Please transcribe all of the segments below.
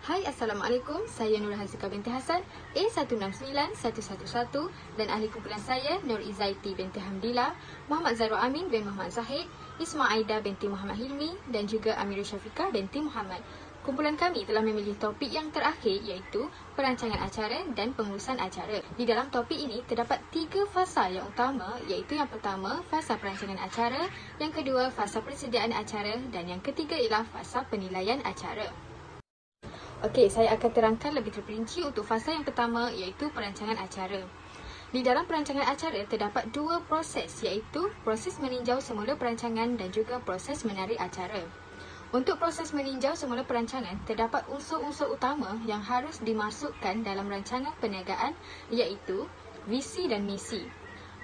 Hai, Assalamualaikum. Saya Nur Hazika binti Hasan, A169111 dan ahli kumpulan saya Nur Izaiti binti Hamdillah, Muhammad Zarul Amin bin Muhammad Zahid, Isma Aida binti Muhammad Hilmi dan juga Amirul Syafiqah binti Muhammad. Kumpulan kami telah memilih topik yang terakhir iaitu perancangan acara dan pengurusan acara. Di dalam topik ini terdapat 3 fasa yang utama iaitu yang pertama, fasa perancangan acara, yang kedua, fasa persediaan acara dan yang ketiga ialah fasa penilaian acara. Okey, saya akan terangkan lebih terperinci untuk fasa yang pertama iaitu perancangan acara. Di dalam perancangan acara terdapat 2 proses iaitu proses meninjau semula perancangan dan juga proses menarik acara. Untuk proses meninjau semula perancangan, terdapat unsur-unsur utama yang harus dimasukkan dalam rancangan perniagaan iaitu visi dan misi.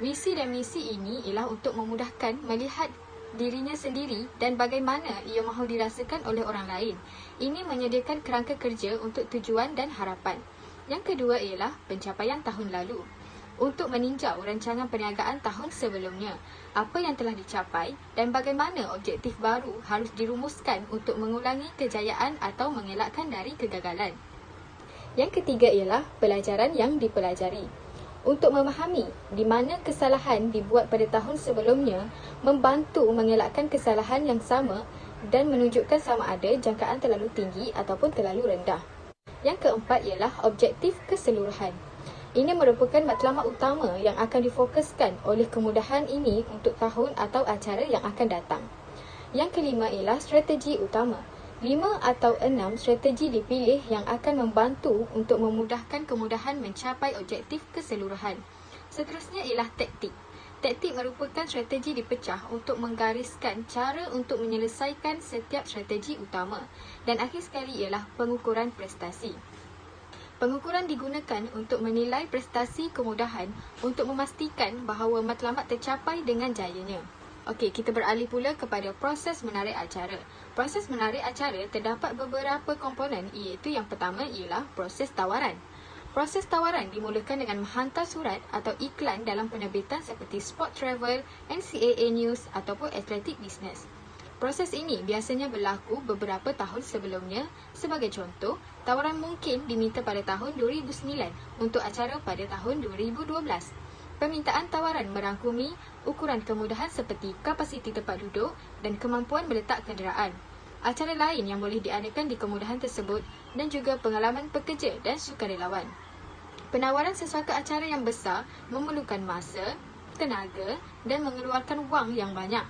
Visi dan misi ini ialah untuk memudahkan melihat dirinya sendiri dan bagaimana ia mahu dirasakan oleh orang lain. Ini menyediakan kerangka kerja untuk tujuan dan harapan. Yang kedua ialah pencapaian tahun lalu. Untuk meninjau rancangan perniagaan tahun sebelumnya, apa yang telah dicapai dan bagaimana objektif baru harus dirumuskan untuk mengulangi kejayaan atau mengelakkan dari kegagalan. Yang ketiga ialah pelajaran yang dipelajari. Untuk memahami di mana kesalahan dibuat pada tahun sebelumnya, membantu mengelakkan kesalahan yang sama dan menunjukkan sama ada jangkaan terlalu tinggi ataupun terlalu rendah. Yang keempat ialah objektif keseluruhan. Ini merupakan matlamat utama yang akan difokuskan oleh kemudahan ini untuk tahun atau acara yang akan datang. Yang kelima ialah strategi utama. 5 atau 6 strategi dipilih yang akan membantu untuk memudahkan kemudahan mencapai objektif keseluruhan. Seterusnya ialah taktik. Taktik merupakan strategi dipecah untuk menggariskan cara untuk menyelesaikan setiap strategi utama. Dan akhir sekali ialah pengukuran prestasi. Pengukuran digunakan untuk menilai prestasi kemudahan untuk memastikan bahawa matlamat tercapai dengan jayanya. Okey, kita beralih pula kepada proses menarik acara. Proses menarik acara terdapat beberapa komponen iaitu yang pertama ialah proses tawaran. Proses tawaran dimulakan dengan menghantar surat atau iklan dalam penerbitan seperti Sport Travel, NCAA News ataupun Athletic Business. Proses ini biasanya berlaku beberapa tahun sebelumnya. Sebagai contoh, tawaran mungkin diminta pada tahun 2009 untuk acara pada tahun 2012. Permintaan tawaran merangkumi ukuran kemudahan seperti kapasiti tempat duduk dan kemampuan meletak kenderaan. Acara lain yang boleh diadakan di kemudahan tersebut dan juga pengalaman pekerja dan sukarelawan. Penawaran sesuatu acara yang besar memerlukan masa, tenaga dan mengeluarkan wang yang banyak.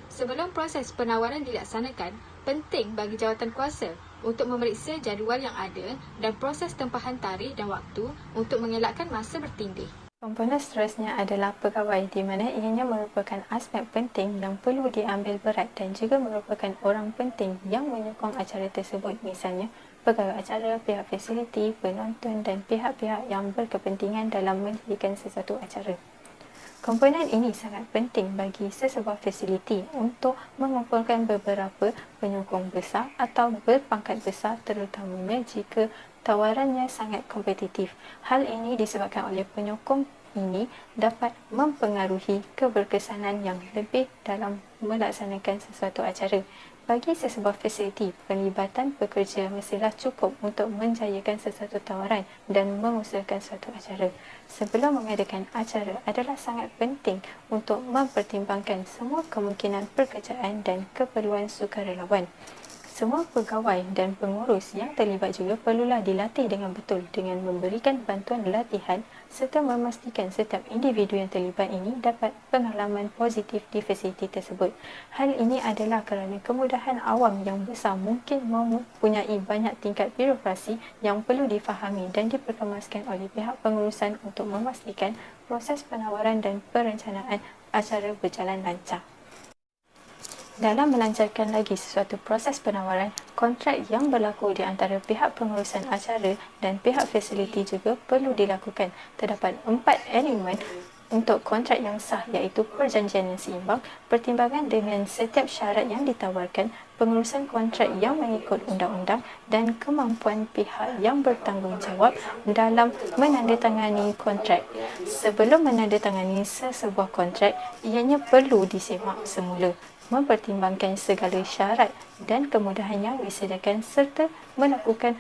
Sebelum proses penawaran dilaksanakan, penting bagi jawatankuasa untuk memeriksa jadual yang ada dan proses tempahan tarikh dan waktu untuk mengelakkan masa bertindih. Komponen seterusnya adalah pegawai di mana ianya merupakan aspek penting yang perlu diambil berat dan juga merupakan orang penting yang menyokong acara tersebut, misalnya pegawai acara, pihak fasiliti, penonton dan pihak-pihak yang berkepentingan dalam menjadikan sesuatu acara. Komponen ini sangat penting bagi sesebuah fasiliti untuk mengumpulkan beberapa penyokong besar atau berpangkat besar, terutamanya jika tawarannya sangat kompetitif. Hal ini disebabkan oleh penyokong ini dapat mempengaruhi keberkesanan yang lebih dalam melaksanakan sesuatu acara. Bagi sesebuah fasiliti, penglibatan pekerja mestilah cukup untuk menjayakan sesuatu tawaran dan mengusahakan suatu acara. Sebelum mengadakan acara adalah sangat penting untuk mempertimbangkan semua kemungkinan pekerjaan dan keperluan sukarelawan. Semua pegawai dan pengurus yang terlibat juga perlulah dilatih dengan betul dengan memberikan bantuan latihan serta memastikan setiap individu yang terlibat ini dapat pengalaman positif di fasiliti tersebut. Hal ini adalah kerana kemudahan awam yang besar mungkin mempunyai banyak tingkat birokrasi yang perlu difahami dan diperkemaskan oleh pihak pengurusan untuk memastikan proses penawaran dan perencanaan acara berjalan lancar. Dalam melancarkan lagi sesuatu proses penawaran, kontrak yang berlaku di antara pihak pengurusan acara dan pihak fasiliti juga perlu dilakukan. Terdapat 4 elemen Untuk kontrak yang sah iaitu perjanjian yang seimbang, pertimbangan dengan setiap syarat yang ditawarkan, pengurusan kontrak yang mengikut undang-undang dan kemampuan pihak yang bertanggungjawab dalam menandatangani kontrak. Sebelum menandatangani sesebuah kontrak, ianya perlu disemak semula, mempertimbangkan segala syarat dan kemudahan yang disediakan serta melakukan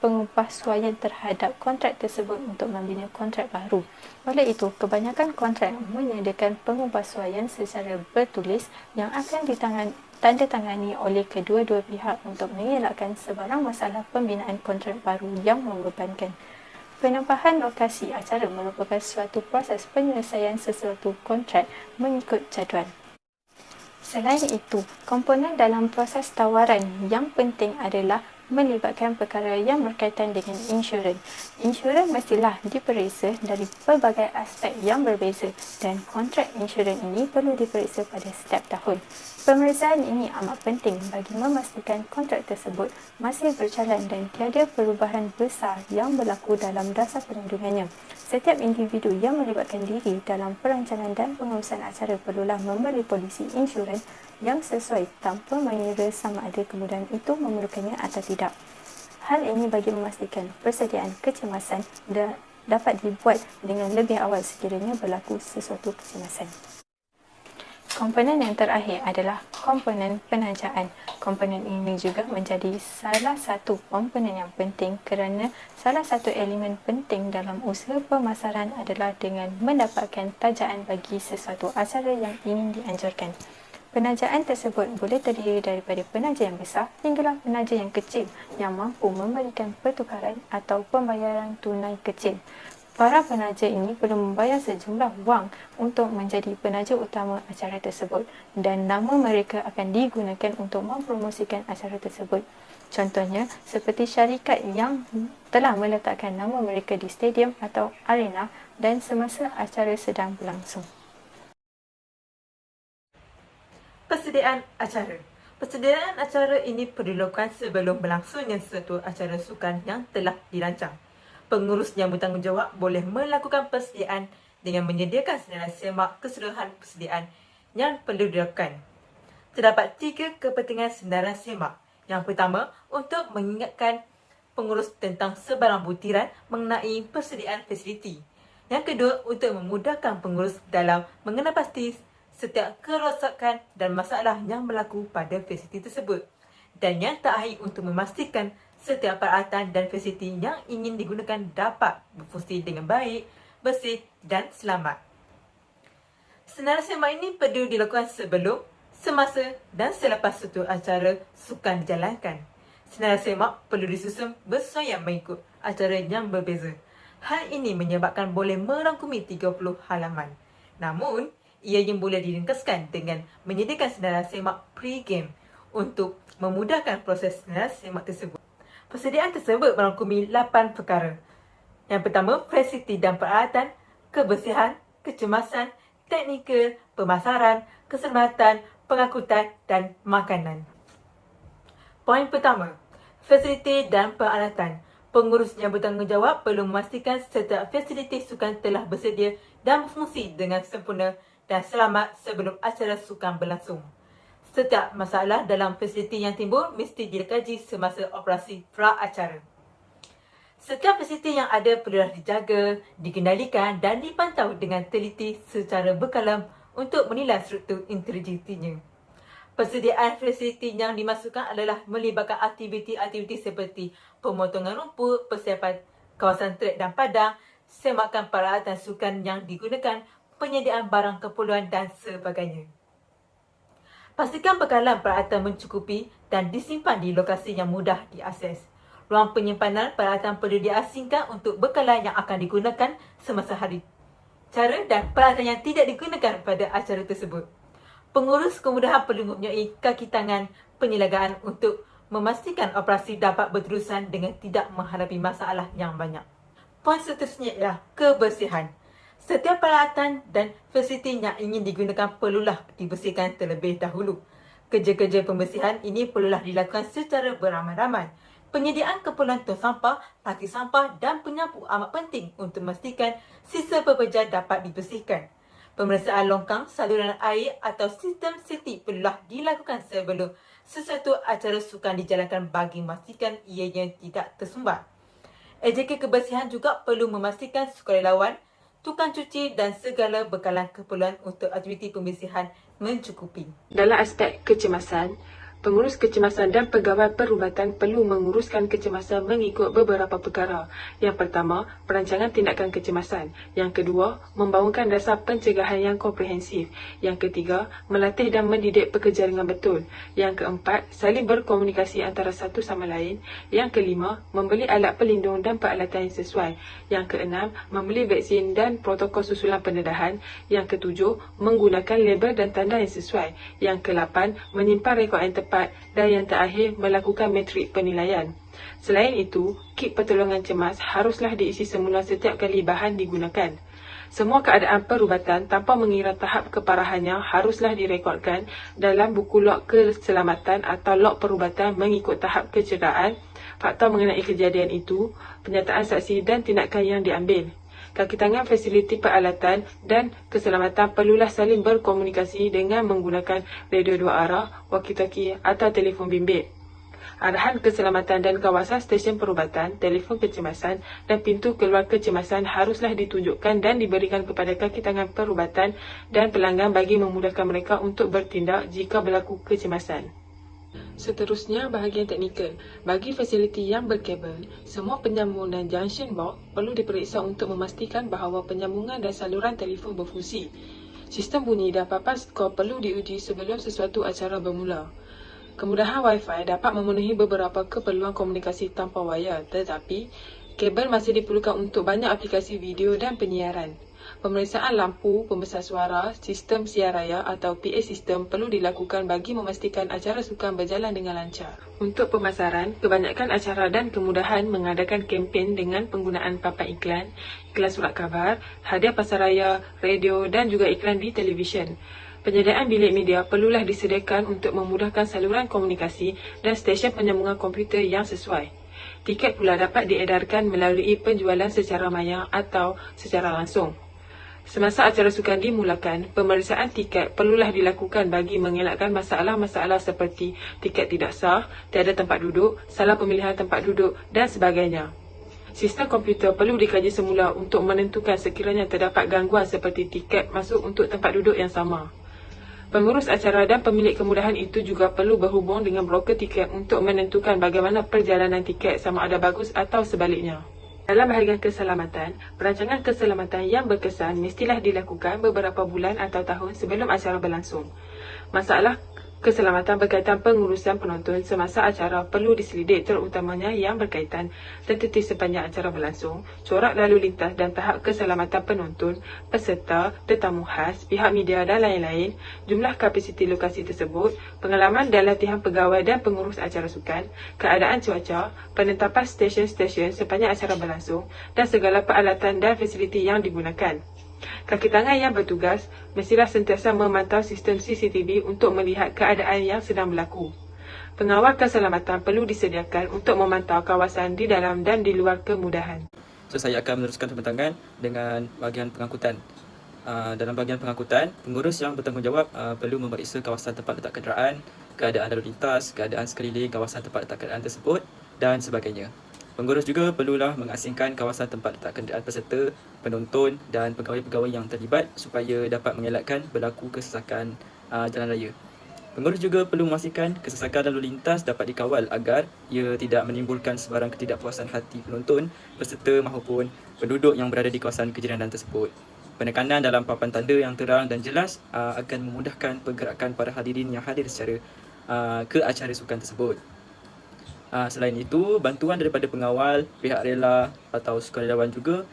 pengubahsuaian terhadap kontrak tersebut untuk membina kontrak baru. Oleh itu, kebanyakan kontrak menyediakan pengubahsuaian secara bertulis yang akan ditandatangani oleh kedua-dua pihak untuk mengelakkan sebarang masalah pembinaan kontrak baru yang membebankan. Penampahan lokasi acara merupakan suatu proses penyelesaian sesuatu kontrak mengikut jadual. Selain itu, komponen dalam proses tawaran yang penting adalah melibatkan perkara yang berkaitan dengan insurans. Insurans mestilah diperiksa dari pelbagai aspek yang berbeza dan kontrak insurans ini perlu diperiksa pada setiap tahun. Pemeriksaan ini amat penting bagi memastikan kontrak tersebut masih berjalan dan tiada perubahan besar yang berlaku dalam dasar perlindungannya. Setiap individu yang melibatkan diri dalam perancangan dan pengurusan acara perlulah membeli polisi insurans yang sesuai tanpa mengira sama ada kemudahan itu memerlukannya atau tidak. Hal ini bagi memastikan persediaan kecemasan dapat dibuat dengan lebih awal sekiranya berlaku sesuatu kecemasan. Komponen yang terakhir adalah komponen penajaan. Komponen ini juga menjadi salah satu komponen yang penting kerana salah satu elemen penting dalam usaha pemasaran adalah dengan mendapatkan tajaan bagi sesuatu acara yang ingin dianjurkan. Penajaan tersebut boleh terdiri daripada penaja yang besar hinggalah penaja yang kecil yang mampu memberikan pertukaran atau pembayaran tunai kecil. Para penaja ini perlu membayar sejumlah wang untuk menjadi penaja utama acara tersebut dan nama mereka akan digunakan untuk mempromosikan acara tersebut. Contohnya, seperti syarikat yang telah meletakkan nama mereka di stadium atau arena dan semasa acara sedang berlangsung. Persediaan acara. Persediaan acara ini perlu dilakukan sebelum berlangsungnya sesuatu acara sukan yang telah dirancang. Pengurus yang bertanggungjawab boleh melakukan persediaan dengan menyediakan senarai semak keseluruhan persediaan yang perlu dilakukan. Terdapat 3 kepentingan senarai semak. Yang pertama, untuk mengingatkan pengurus tentang sebarang butiran mengenai persediaan fasiliti. Yang kedua, untuk memudahkan pengurus dalam mengenal pasti setiap kerosakan dan masalah yang berlaku pada fasiliti tersebut. Dan yang terakhir, untuk memastikan setiap peralatan dan fasiliti yang ingin digunakan dapat berfungsi dengan baik, bersih dan selamat. Senarai semak ini perlu dilakukan sebelum, semasa dan selepas suatu acara sukan dijalankan. Senarai semak perlu disusun bersuaian mengikut acara yang berbeza. Hal ini menyebabkan boleh merangkumi 30 halaman. Namun, ianya boleh diringkaskan dengan menyediakan senarai semak pre-game untuk memudahkan proses senarai semak tersebut. Persediaan tersebut merangkumi 8 perkara. Yang pertama, fasiliti dan peralatan, kebersihan, kecemasan, teknikal, pemasaran, keselamatan, pengangkutan dan makanan. Poin pertama, fasiliti dan peralatan. Pengurus yang bertanggungjawab perlu memastikan setiap fasiliti sukan telah bersedia dan berfungsi dengan sempurna dan selamat sebelum acara sukan berlangsung. Setiap masalah dalam fasiliti yang timbul mesti dikaji semasa operasi pra-acara. Setiap fasiliti yang ada perlulah dijaga, dikendalikan dan dipantau dengan teliti secara berkala untuk menilai struktur integritinya. Persediaan fasiliti yang dimasukkan adalah melibatkan aktiviti-aktiviti seperti pemotongan rumput, persiapan kawasan trek dan padang, semakan peralatan sukan yang digunakan, penyediaan barang keperluan dan sebagainya. Pastikan bekalan peralatan mencukupi dan disimpan di lokasi yang mudah diakses. Ruang penyimpanan peralatan perlu diasingkan untuk bekalan yang akan digunakan semasa hari. Cara dan peralatan yang tidak digunakan pada acara tersebut. Pengurus kemudahan perlu mempunyai kaki tangan penyelenggaraan untuk memastikan operasi dapat berterusan dengan tidak menghadapi masalah yang banyak. Poin seterusnya ialah kebersihan. Setiap peralatan dan fasiliti yang ingin digunakan perlulah dibersihkan terlebih dahulu. Kerja-kerja pembersihan ini perlulah dilakukan secara beramai-ramai Penyediaan keperluan tong sampah, tangki sampah dan penyapu amat penting untuk memastikan sisa pekerja dapat dibersihkan. Pemeriksaan longkang, saluran air atau sistem septik perlulah dilakukan sebelum sesuatu acara sukan dijalankan bagi memastikan ianya tidak tersumbat. AJK kebersihan juga perlu memastikan sukarelawan, tukang cuci dan segala bekalan keperluan untuk aktiviti pembersihan mencukupi. Dalam aspek kecemasan, pengurus kecemasan dan pegawai perubatan perlu menguruskan kecemasan mengikut beberapa perkara. Yang pertama, perancangan tindakan kecemasan. Yang kedua, membangunkan dasar pencegahan yang komprehensif. Yang ketiga, melatih dan mendidik pekerja dengan betul. Yang keempat, saling berkomunikasi antara satu sama lain. Yang kelima, membeli alat pelindung dan peralatan yang sesuai. Yang keenam, membeli vaksin dan protokol susulan pendedahan. Yang ketujuh, menggunakan label dan tanda yang sesuai. Yang kelapan, menyimpan rekod yang tepat. Dan yang terakhir, melakukan metrik penilaian. Selain itu, kit pertolongan cemas haruslah diisi semula setiap kali bahan digunakan. Semua keadaan perubatan tanpa mengira tahap keparahannya haruslah direkodkan dalam buku log keselamatan atau log perubatan mengikut tahap kecederaan, fakta mengenai kejadian itu, penyataan saksi dan tindakan yang diambil. Kaki tangan fasiliti peralatan dan keselamatan perlulah saling berkomunikasi dengan menggunakan radio dua arah, walkie-talkie atau telefon bimbit. Arahan keselamatan dan kawasan stesen perubatan, telefon kecemasan dan pintu keluar kecemasan haruslah ditunjukkan dan diberikan kepada kaki tangan perubatan dan pelanggan bagi memudahkan mereka untuk bertindak jika berlaku kecemasan. Seterusnya, bahagian teknikal. Bagi fasiliti yang berkabel, semua penyambung dan junction box perlu diperiksa untuk memastikan bahawa penyambungan dan saluran telefon berfungsi. Sistem bunyi dan papan skor perlu diuji sebelum sesuatu acara bermula. Kemudahan Wi-Fi dapat memenuhi beberapa keperluan komunikasi tanpa wayar, tetapi kabel masih diperlukan untuk banyak aplikasi video dan penyiaran. Pemeriksaan lampu, pembesar suara, sistem siar raya atau PA sistem perlu dilakukan bagi memastikan acara sukan berjalan dengan lancar. Untuk pemasaran, kebanyakan acara dan kemudahan mengadakan kempen dengan penggunaan papan iklan, iklan surat khabar, hadiah pasaraya, radio dan juga iklan di televisyen. Penyediaan bilik media perlulah disediakan untuk memudahkan saluran komunikasi dan stesen penyambungan komputer yang sesuai. Tiket pula dapat diedarkan melalui penjualan secara maya atau secara langsung. Semasa acara sukan dimulakan, pemeriksaan tiket perlulah dilakukan bagi mengelakkan masalah-masalah seperti tiket tidak sah, tiada tempat duduk, salah pemilihan tempat duduk dan sebagainya. Sistem komputer perlu dikaji semula untuk menentukan sekiranya terdapat gangguan seperti tiket masuk untuk tempat duduk yang sama. Pengurus acara dan pemilik kemudahan itu juga perlu berhubung dengan broker tiket untuk menentukan bagaimana perjalanan tiket sama ada bagus atau sebaliknya. Dalam bahagian keselamatan, perancangan keselamatan yang berkesan mestilah dilakukan beberapa bulan atau tahun sebelum acara berlangsung. Masalah keselamatan berkaitan pengurusan penonton semasa acara perlu diselidik, terutamanya yang berkaitan tertib sepanjang acara berlangsung, corak lalu lintas dan tahap keselamatan penonton, peserta, tetamu khas, pihak media dan lain-lain, jumlah kapasiti lokasi tersebut, pengalaman dan latihan pegawai dan pengurus acara sukan, keadaan cuaca, penetapan stesen-stesen sepanjang acara berlangsung dan segala peralatan dan fasiliti yang digunakan. Kaki tangan yang bertugas mestilah sentiasa memantau sistem CCTV untuk melihat keadaan yang sedang berlaku. Pengawal keselamatan perlu disediakan untuk memantau kawasan di dalam dan di luar kemudahan. Saya akan meneruskan pembentangan dengan bahagian pengangkutan. Dalam bahagian pengangkutan, pengurus yang bertanggungjawab perlu memeriksa kawasan tempat letak kenderaan, keadaan lalu lintas, keadaan sekeliling kawasan tempat letak kenderaan tersebut dan sebagainya. Pengurus juga perlulah mengasingkan kawasan tempat letak kenderaan peserta, penonton dan pegawai-pegawai yang terlibat supaya dapat mengelakkan berlaku kesesakan jalan raya. Pengurus juga perlu memastikan kesesakan lalu lintas dapat dikawal agar ia tidak menimbulkan sebarang ketidakpuasan hati penonton, peserta maupun penduduk yang berada di kawasan kejiranan tersebut. Penekanan dalam papan tanda yang terang dan jelas akan memudahkan pergerakan para hadirin yang hadir secara ke acara sukan tersebut. Selain itu, bantuan daripada pengawal, pihak rela atau sukarelawan juga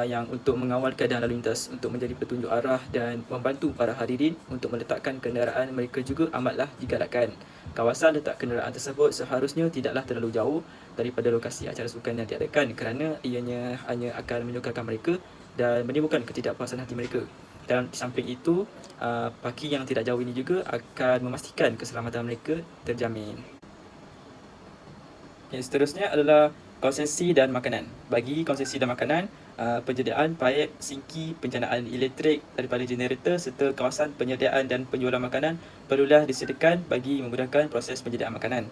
yang untuk mengawal keadaan lalu lintas untuk menjadi petunjuk arah dan membantu para hadirin untuk meletakkan kenderaan mereka juga amatlah digalakkan. Kawasan letak kenderaan tersebut seharusnya tidaklah terlalu jauh daripada lokasi acara sukan yang diadakan kerana ianya hanya akan menyukarkan mereka dan menimbulkan ketidakpuasan hati mereka. Dan di samping itu, parking yang tidak jauh ini juga akan memastikan keselamatan mereka terjamin. Yang seterusnya adalah konsesi dan makanan. Bagi konsesi dan makanan, penyediaan paip, sinki, penjanaan elektrik daripada generator serta kawasan penyediaan dan penjualan makanan perlulah disediakan bagi memudahkan proses penyediaan makanan.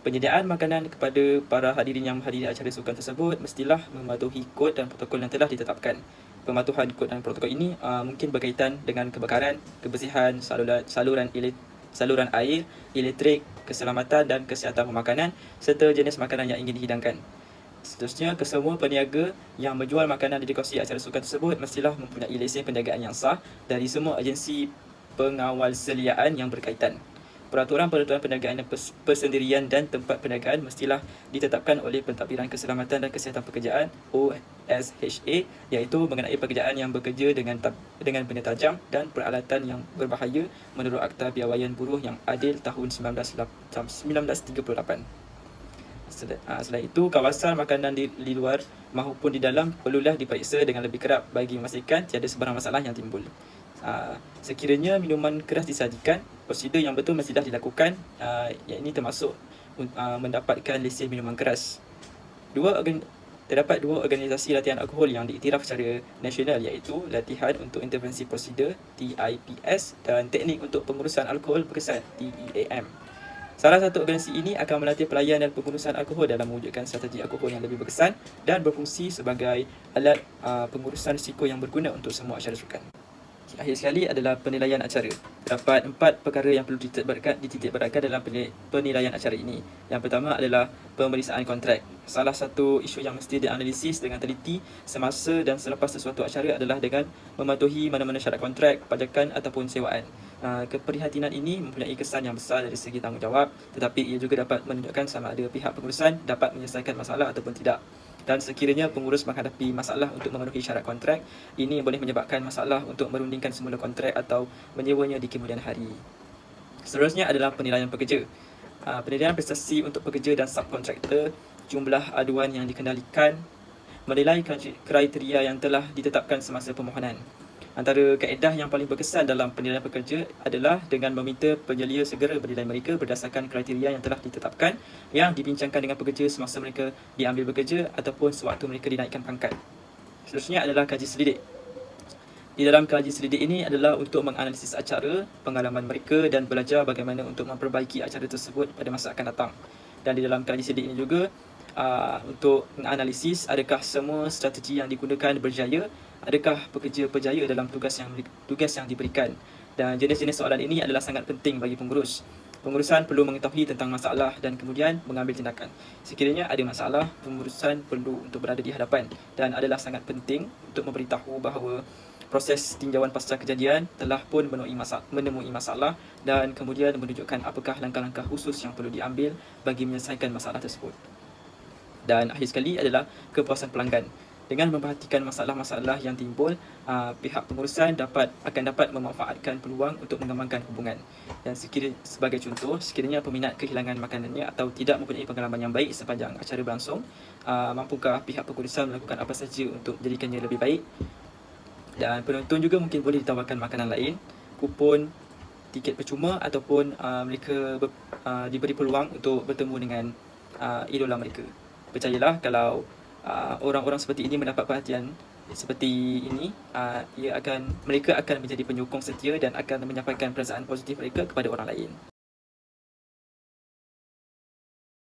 Penyediaan makanan kepada para hadirin yang menghadiri acara sukan tersebut mestilah mematuhi kod dan protokol yang telah ditetapkan. Pematuhan kod dan protokol ini mungkin berkaitan dengan kebakaran, kebersihan, saluran air, elektrik, keselamatan dan kesihatan pemakanan serta jenis makanan yang ingin dihidangkan. Seterusnya, kesemua peniaga yang menjual makanan di lokasi acara sukan tersebut mestilah mempunyai lesen perniagaan yang sah dari semua agensi pengawalseliaan yang berkaitan. Peraturan-peraturan perniagaan dan persendirian dan tempat perniagaan mestilah ditetapkan oleh Pentadbiran Keselamatan dan Kesihatan Pekerjaan OSHA, iaitu mengenai pekerjaan yang bekerja dengan benda tajam dan peralatan yang berbahaya menurut Akta Piawaian Buruh yang Adil tahun 1938. Selain itu, kawasan makanan di luar maupun di dalam perlulah diperiksa dengan lebih kerap bagi memastikan tiada sebarang masalah yang timbul. Sekiranya minuman keras disajikan, prosedur yang betul mestilah dilakukan, ini termasuk mendapatkan lesen minuman keras. Terdapat dua organisasi latihan alkohol yang diiktiraf secara nasional, iaitu Latihan untuk Intervensi Prosedur TIPS dan Teknik untuk Pengurusan Alkohol Berkesan TEAM. Salah satu organisasi ini akan melatih pelayan dan pengurusan alkohol dalam mewujudkan strategi alkohol yang lebih berkesan dan berfungsi sebagai alat pengurusan risiko yang berguna untuk semua acara sukan. Akhir sekali adalah penilaian acara. Terdapat 4 perkara yang perlu dititikberatkan dalam penilaian acara ini. Yang pertama adalah pemeriksaan kontrak. Salah satu isu yang mesti dianalisis dengan teliti semasa dan selepas sesuatu acara adalah dengan mematuhi mana-mana syarat kontrak, pajakan ataupun sewaan. Keprihatinan ini mempunyai kesan yang besar dari segi tanggungjawab, tetapi ia juga dapat menunjukkan sama ada pihak pengurusan dapat menyelesaikan masalah ataupun tidak. Dan sekiranya pengurus menghadapi masalah untuk memenuhi syarat kontrak, ini boleh menyebabkan masalah untuk merundingkan semula kontrak atau menyewanya di kemudian hari. Seterusnya adalah penilaian pekerja. Penilaian prestasi untuk pekerja dan subkontraktor, jumlah aduan yang dikendalikan, menilai kriteria yang telah ditetapkan semasa permohonan. Antara kaedah yang paling berkesan dalam penilaian pekerja adalah dengan meminta penyelia segera bernilai mereka berdasarkan kriteria yang telah ditetapkan yang dibincangkan dengan pekerja semasa mereka diambil bekerja ataupun sewaktu mereka dinaikkan pangkat. Seterusnya adalah kaji selidik. Di dalam kaji selidik ini adalah untuk menganalisis acara, pengalaman mereka dan belajar bagaimana untuk memperbaiki acara tersebut pada masa akan datang. Dan di dalam kaji selidik ini juga untuk menganalisis adakah semua strategi yang digunakan berjaya, adakah pekerja berjaya dalam tugas yang diberikan. Dan jenis-jenis soalan ini adalah sangat penting bagi pengurus. Pengurusan perlu mengetahui tentang masalah dan kemudian mengambil tindakan. Sekiranya ada masalah, pengurusan perlu untuk berada di hadapan dan adalah sangat penting untuk memberitahu bahawa proses tinjauan pasca kejadian telah pun menemui masalah dan kemudian menunjukkan apakah langkah-langkah khusus yang perlu diambil bagi menyelesaikan masalah tersebut. Dan akhir sekali adalah kepuasan pelanggan. Dengan memperhatikan masalah-masalah yang timbul, pihak pengurusan akan dapat memanfaatkan peluang untuk mengembangkan hubungan. Dan sebagai contoh, sekiranya peminat kehilangan makanannya atau tidak mempunyai pengalaman yang baik sepanjang acara berlangsung, mampukah pihak pengurusan melakukan apa sahaja untuk menjadikannya lebih baik? Dan penonton juga mungkin boleh ditawarkan makanan lain, kupon, tiket percuma ataupun mereka diberi peluang untuk bertemu dengan idola mereka. Percayalah, kalau orang-orang seperti ini mendapat perhatian seperti ini, mereka akan menjadi penyokong setia dan akan menyampaikan perasaan positif mereka kepada orang lain.